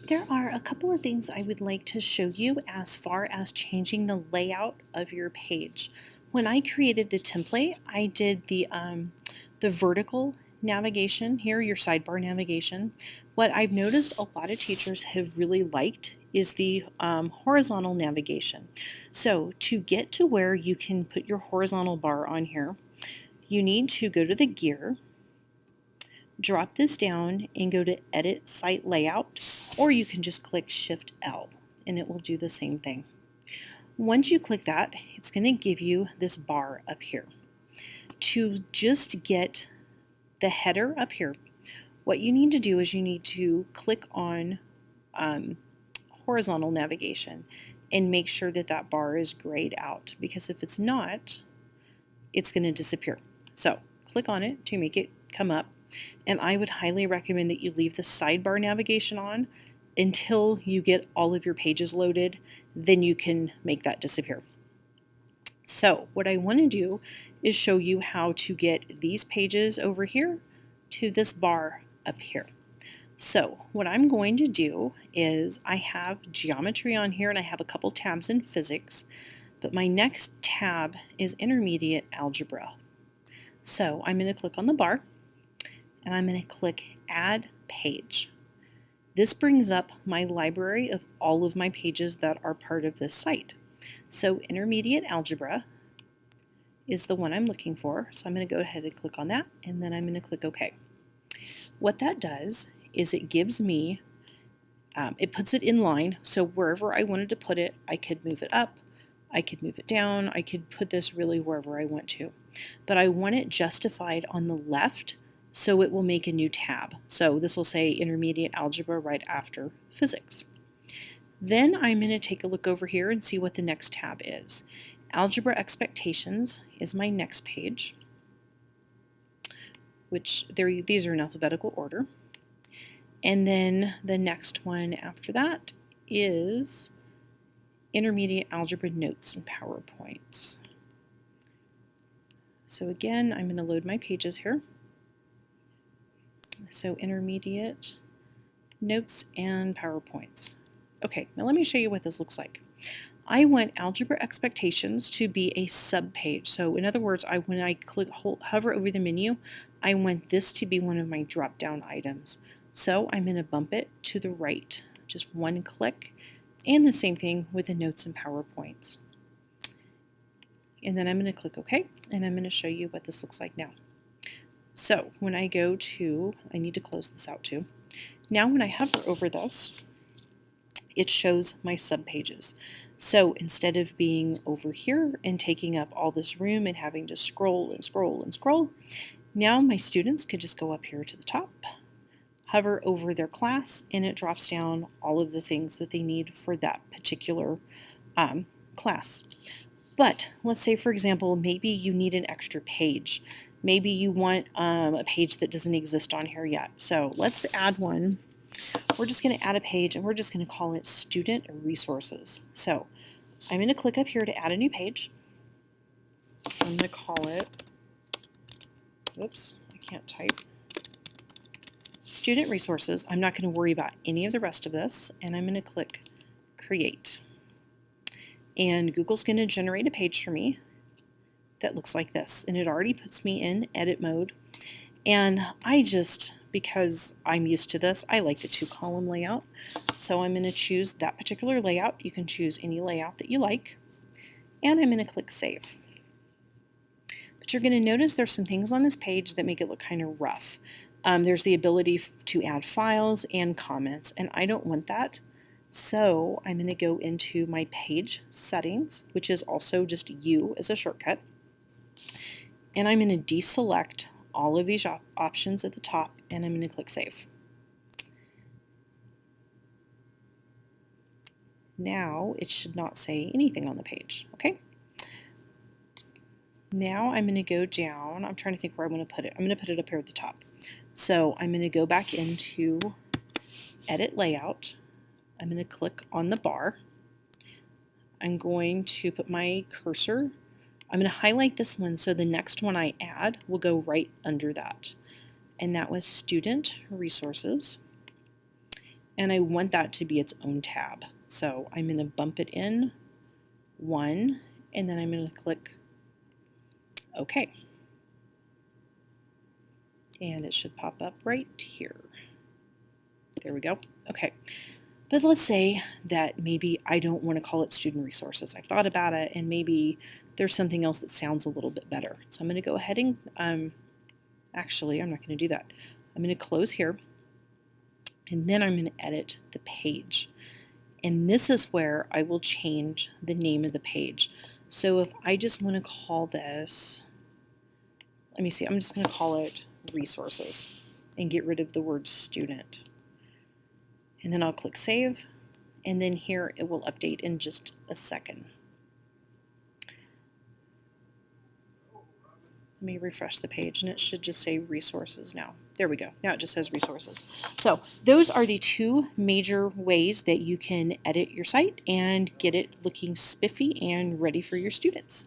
There are a couple of things I would like to show you as far as changing the layout of your page. When I created the template, I did the vertical navigation here, your sidebar navigation. What I've noticed a lot of teachers have really liked is the horizontal navigation. So to get to where you can put your horizontal bar on here, you need to go to the gear, drop this down and go to Edit Site Layout, or you can just click Shift L and it will do the same thing. Once you click that, it's going to give you this bar up here. To just get the header up here, what you need to do is you need to click on horizontal navigation and make sure that that bar is grayed out, because if it's not, it's going to disappear. So click on it to make it come up. And I would highly recommend that you leave the sidebar navigation on until you get all of your pages loaded. Then you can make that disappear. So what I want to do is show you how to get these pages over here to this bar up here. So what I'm going to do is I have geometry on here and I have a couple tabs in physics, but my next tab is intermediate algebra. So I'm going to click on the bar and I'm going to click Add Page. This brings up my library of all of my pages that are part of this site. So Intermediate Algebra is the one I'm looking for. So I'm going to go ahead and click on that, and then I'm going to click OK. What that does is it gives me, it puts it in line. So wherever I wanted to put it, I could move it up, I could move it down, I could put this really wherever I want to. But I want it justified on the left, so it will make a new tab. So this will say Intermediate Algebra right after Physics. Then I'm going to take a look over here and see what the next tab is. Algebra Expectations is my next page, which these are in alphabetical order. And then the next one after that is Intermediate Algebra Notes and PowerPoints. So again, I'm going to load my pages here. So intermediate notes and PowerPoints. Okay, now let me show you what this looks like. I want Algebra Expectations to be a subpage. So in other words, when I hover over the menu, I want this to be one of my drop-down items. So I'm going to bump it to the right, just one click, and the same thing with the notes and PowerPoints. And then I'm going to click OK, and I'm going to show you what this looks like now. So when I go to, I need to close this out too. Now when I hover over this, it shows my subpages. So instead of being over here and taking up all this room and having to scroll and scroll and scroll, now my students could just go up here to the top, hover over their class, and it drops down all of the things that they need for that particular class. But let's say, for example, maybe you need an extra page. Maybe you want a page that doesn't exist on here yet. So let's add one. We're just going to add a page, and we're just going to call it Student Resources. So I'm going to click up here to add a new page. I'm going to call it, oops, I can't type, Student Resources. I'm not going to worry about any of the rest of this, and I'm going to click Create. And Google's going to generate a page for me that looks like this, and it already puts me in edit mode. And because I'm used to this, I like the 2-column layout. So I'm going to choose that particular layout. You can choose any layout that you like. And I'm going to click Save. But you're going to notice there's some things on this page that make it look kind of rough. There's the ability to add files and comments, and I don't want that. So I'm going to go into my page settings, which is also just U as a shortcut. And I'm going to deselect all of these options at the top, and I'm going to click Save. Now it should not say anything on the page, okay? Now I'm going to go down. I'm trying to think where I'm going to put it. I'm going to put it up here at the top. So I'm going to go back into Edit Layout. I'm going to click on the bar. I'm going to put my cursor. I'm going to highlight this one so the next one I add will go right under that. And that was Student Resources. and I want that to be its own tab. So I'm going to bump it in 1, and then I'm going to click OK. And it should pop up right here. There we go. Okay. But let's say that maybe I don't want to call it student resources. I've thought about it, and maybe there's something else that sounds a little bit better. So I'm going to go ahead and actually, I'm not going to do that. I'm going to close here, and then I'm going to edit the page. And this is where I will change the name of the page. So if I just want to call this, let me see, I'm just going to call it resources and get rid of the word student. And then I'll click save, and then here it will update in just a second. Let me refresh the page, and it should just say resources now. There we go. Now it just says resources. So those are the 2 major ways that you can edit your site and get it looking spiffy and ready for your students.